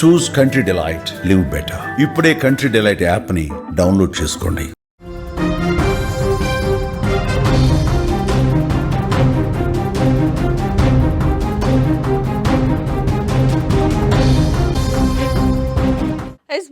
చూస్ country delight, live better. ఇప్పుడే country delight app ని download చేసుకోండి.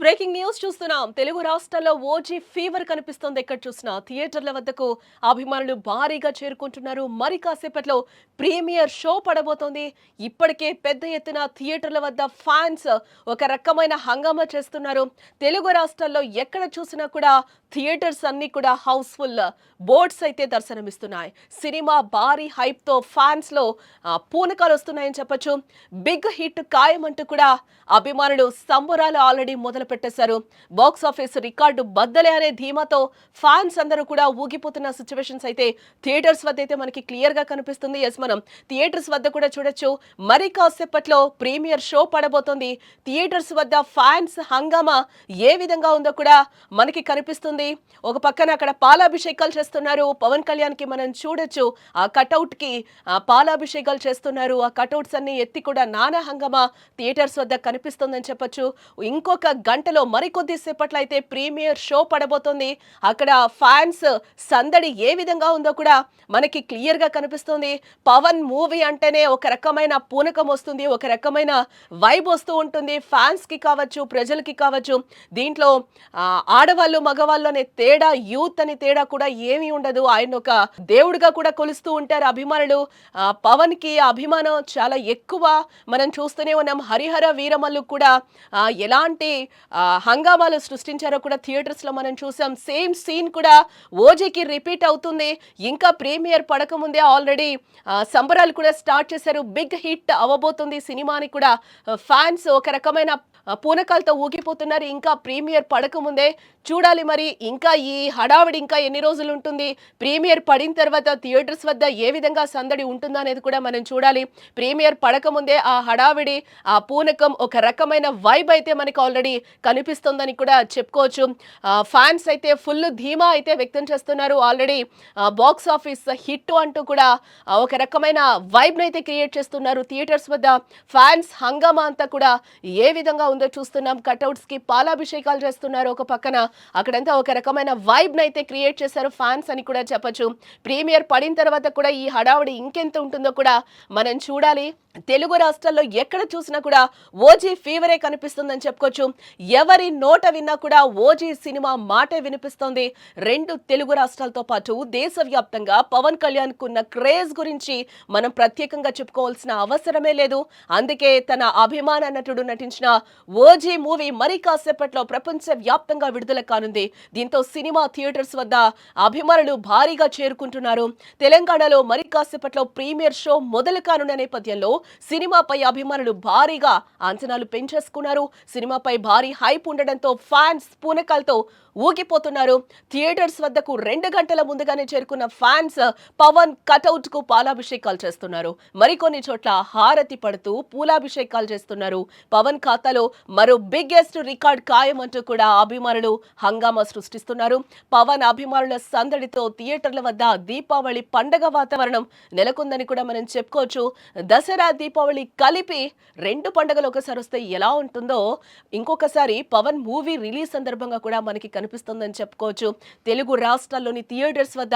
బ్రేకింగ్ న్యూస్ చూస్తున్నాం. తెలుగు రాష్ట్రాల్లో ఓజీ ఫీవర్ కనిపిస్తోంది. ఎక్కడ చూసినా థియేటర్ల వద్దకు అభిమానులు భారీగా చేరుకుంటున్నారు. మరి కాసేపట్లో ప్రీమియర్ షో పడబోతోంది. ఇప్పటికే పెద్ద ఎత్తున థియేటర్ల వద్ద ఫ్యాన్స్ ఒక రకమైన హంగామా చేస్తున్నారు. తెలుగు రాష్ట్రాల్లో ఎక్కడ చూసినా కూడా థియేటర్స్ అన్ని కూడా హౌస్ఫుల్, బోర్డ్స్ అయితే దర్శనమిస్తున్నాయి. సినిమా భారీ హైప్ తో ఫ్యాన్స్ లో పూనకాలు వస్తున్నాయని చెప్పొచ్చు. బిగ్ హిట్ ఖాయమంటూ కూడా అభిమానులు సంబరాలు ఆల్రెడీ మొదలు పెట్టేశారు. బాక్స్ ఆఫీస్ రికార్డు బద్దలే అనే ధీమాతో ఫ్యాన్స్ అందరూ కూడా ఊగిపోతున్న సిచ్యువేషన్స్ అయితే థియేటర్స్ వద్ద అయితే మనకి క్లియర్ గా కనిపిస్తుంది. ఎస్, మనం థియేటర్స్ వద్ద కూడా చూడొచ్చు. మరి కాసేపట్లో ప్రీమియర్ షో పడబోతోంది. థియేటర్స్ వద్ద ఫ్యాన్స్ హంగామా ఏ విధంగా ఉందో కూడా మనకి కనిపిస్తుంది. ఒక పక్కన అక్కడ పాలాభిషేకాలు చేస్తున్నారు. పవన్ కళ్యాణ్ కి మనం చూడొచ్చు. ఆ కటౌట్ కి పాలాభిషేకాలు చేస్తున్నారు. ఆ కటౌట్స్ అన్ని ఎత్తి కూడా నానా హంగామా థియేటర్స్ వద్ద కనిపిస్తుందని చెప్పొచ్చు. ఇంకొక గంటలో మరికొద్ది సేపట్లో అయితే ప్రీమియర్ షో పడబోతోంది. అక్కడ ఫ్యాన్స్ సందడి ఏ విధంగా ఉందో కూడా మనకి క్లియర్ గా కనిపిస్తుంది. పవన్ మూవీ అంటేనే ఒక రకమైన పూనకం వస్తుంది, ఒక రకమైన వైబ్ వస్తూ ఉంటుంది. ఫ్యాన్స్ కి కావచ్చు, ప్రజలకి కావచ్చు. దీంట్లో ఆడవాళ్ళు మగవాళ్ళు అనే తేడా, యూత్ అని తేడా కూడా ఏమీ ఉండదు. ఆయన ఒక దేవుడిగా కూడా కొలుస్తూ ఉంటారు అభిమానులు. పవన్ కి అభిమానం చాలా ఎక్కువ. మనం చూస్తూనే ఉన్నాం. హరిహర వీరమల్లు కూడా ఎలాంటి హంగామాలు సృష్టించారో కూడా థియేటర్స్ లో మనం చూసాం. సేమ్ సీన్ కూడా ఓజీకి రిపీట్ అవుతుంది. ఇంకా ప్రీమియర్ పడకముందే ఆల్రెడీ సంబరాలు కూడా స్టార్ట్ చేశారు. బిగ్ హిట్ అవ్వబోతుంది సినిమాని కూడా ఫ్యాన్స్ ఒక రకమైన పూనకాలతో ఊగిపోతున్నారు. ఇంకా ప్రీమియర్ పడకముందే చూడాలి మరి ఇంకా ఈ హడావిడి ఇంకా ఎన్ని రోజులు ఉంటుంది, ప్రీమియర్ పడిన తర్వాత థియేటర్స్ వద్ద ఏ విధంగా సందడి ఉంటుందో అనేది కూడా మనం చూడాలి. ప్రీమియర్ పడకముందే ఆ హడావిడి, ఆ పూనకం, ఒక రకమైన వైబ్ అయితే మనకి ఆల్రెడీ కనిపిస్తుందని కూడా చెప్పుకోవచ్చు. ఫ్యాన్స్ అయితే ఫుల్ ధీమా అయితే వ్యక్తం చేస్తున్నారు. ఆల్రెడీ బాక్స్ ఆఫీస్ హిట్ అంటూ కూడా ఒక రకమైన వైబ్ అయితే క్రియేట్ చేస్తున్నారు. థియేటర్స్ వద్ద ఫ్యాన్స్ హంగామా అంతా కూడా ఏ విధంగా ఉందో చూస్తున్నాం. కటౌట్స్ కి పాలాభిషేకాలు చేస్తున్నారు. ఒక పక్కన అక్కడంతా ఒక రకమైన వైబ్ నైతే క్రియేట్ చేశారు ఫ్యాన్స్ అని కూడా చెప్పొచ్చు. ప్రీమియర్ పడిన తర్వాత కూడా ఈ హడావుడి ఇంకెంత ఉంటుందో కూడా మనం చూడాలి. తెలుగు రాష్ట్రాల్లో ఎక్కడ చూసినా కూడా ఓజీ ఫీవరే కనిపిస్తుందని చెప్పుకోవచ్చు. ఎవరి నోట విన్నా కూడా ఓజీ సినిమా మాటే వినిపిస్తోంది. రెండు తెలుగు రాష్ట్రాలతో పాటు దేశవ్యాప్తంగా పవన్ కళ్యాణ్ కున్న క్రేజ్ గురించి మనం ప్రత్యేకంగా చెప్పుకోవాల్సిన అవసరమే లేదు. అందుకే తన అభిమాన నటుడు నటించిన ఓజీ మూవీ మరి కాసేపట్లో ప్రపంచ వ్యాప్తంగా విడుదల కానుంది. దీంతో సినిమా థియేటర్స్ వద్ద అభిమానులు భారీగా చేరుకుంటున్నారు. తెలంగాణలో మరి కాసేపట్లో ప్రీమియర్ షో మొదలు కానున్న నేపథ్యంలో సినిమాపై అభిమానులు భారీగా అంచనాలు పెంచేసుకున్నారు. సినిమాపై భారీ హైప్ ఉండడంతో ఫ్యాన్స్ పూనకాలతో ఊగిపోతున్నారు. థియేటర్స్ వద్దకు 2 గంటల ముందుగానే చేరుకున్న ఫ్యాన్స్ పవన్ కటౌట్ కు పాలాభిషేకాలు చేస్తున్నారు. మరికొన్ని చోట్ల హారతి పడుతూ పూలాభిషేకాలు చేస్తున్నారు. పవన్ ఖాతాలో మరో బిగ్గెస్ట్ రికార్డ్ ఖాయమంటూ కూడా అభిమానులు హంగామా సృష్టిస్తున్నారు. పవన్ అభిమానుల సందడితో థియేటర్ల వద్ద దీపావళి పండగ వాతావరణం నెలకొందని కూడా మనం చెప్పుకోవచ్చు. దసరా, దీపావళి కలిపి 2 పండుగలు ఒకసారి వస్తే ఎలా ఉంటుందో ఇంకొకసారి పవన్ మూవీ రిలీజ్ సందర్భంగా కూడా మనకి కనిపిస్తుందని చెప్పుకోవచ్చు. తెలుగు రాష్ట్రాల్లోని థియేటర్స్ వద్ద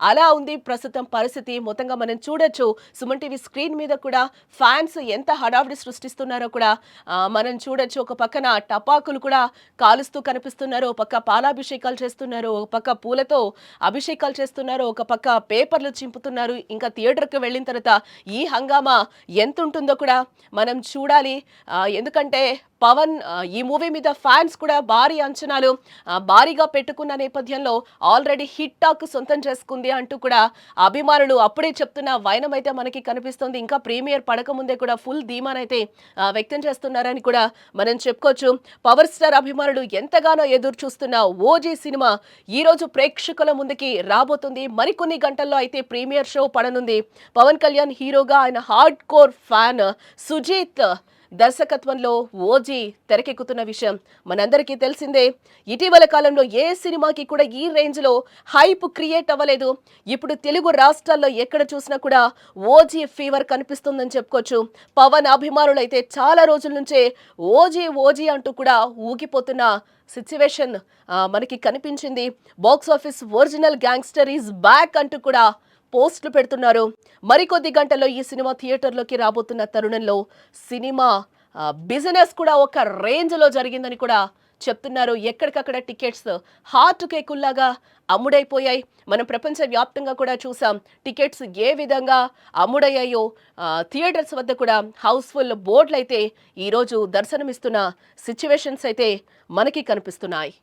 అలా ఉంది ప్రస్తుతం పరిస్థితి. మొత్తంగా మనం చూడొచ్చు. సుమన్ టీవీ స్క్రీన్ మీద కూడా ఫ్యాన్స్ ఎంత హడావిడి సృష్టిస్తున్నారో కూడా మనం చూడొచ్చు. ఒక పక్కన టపాకులు కూడా కాలుస్తూ కనిపిస్తున్నారు, ఒక పక్క పాలాభిషేకాలు చేస్తున్నారు, ఒక పక్క పూలతో అభిషేకాలు చేస్తున్నారు, ఒక పక్క పేపర్లు చింపుతున్నారు. ఇంకా థియేటర్కి వెళ్ళిన తర్వాత ఈ హంగామా ఎంత ఉంటుందో కూడా మనం చూడాలి. ఎందుకంటే పవన్ ఈ మూవీ మీద ఫ్యాన్స్ కూడా భారీ అంచనాలు భారీగా పెట్టుకున్న నేపథ్యంలో ఆల్రెడీ హిట్ టాక్ సొంతం చేసుకుంది అంటూ కూడా అభిమానులు అప్పుడే చెప్తున్న వైనం అయితే మనకి కనిపిస్తుంది. ఇంకా ప్రీమియర్ పడకముందే కూడా ఫుల్ ధీమానైతే వ్యక్తం చేస్తున్నారని కూడా మనం చెప్పుకోవచ్చు. పవర్ స్టార్ అభిమానులు ఎంతగానో ఎదురు చూస్తున్న ఓజీ సినిమా ఈ రోజు ప్రేక్షకుల ముందుకి రాబోతుంది. మరికొన్ని గంటల్లో అయితే ప్రీమియర్ షో పడనుంది. పవన్ కళ్యాణ్ హీరోగా ఆయన హార్డ్ కోర్ ఫ్యాన్ సుజీత్ దర్శకత్వంలో ఓజీ తెరకెక్కుతున్న విషయం మనందరికీ తెలిసిందే. ఇటీవల కాలంలో ఏ సినిమాకి కూడా ఈ రేంజ్ లో హైప్ క్రియేట్ అవ్వలేదు. ఇప్పుడు తెలుగు రాష్ట్రాల్లో ఎక్కడ చూసినా కూడా ఓజీ ఫీవర్ కనిపిస్తుందని చెప్పుకోవచ్చు. పవన్ అభిమానులు అయితే చాలా రోజుల నుంచే ఓజీ ఓజీ అంటూ కూడా ఊగిపోతున్న సిచ్యువేషన్ మనకి కనిపించింది. Box office original gangster is back అంటూ కూడా పోస్టులు పెడుతున్నారు. మరికొద్ది గంటల్లో ఈ సినిమా థియేటర్లోకి రాబోతున్న తరుణంలో సినిమా బిజినెస్ కూడా ఒక రేంజ్లో జరిగిందని కూడా చెప్తున్నారు. ఎక్కడికక్కడ టికెట్స్ హార్ట్ కేకుల్లాగా అమ్ముడైపోయాయి. మనం ప్రపంచ వ్యాప్తంగా కూడా చూసాం టికెట్స్ ఏ విధంగా అమ్ముడయ్యాయో. థియేటర్స్ వద్ద కూడా హౌస్ఫుల్ బోర్డులు అయితే ఈరోజు దర్శనమిస్తున్న సిచ్యువేషన్స్ అయితే మనకి కనిపిస్తున్నాయి.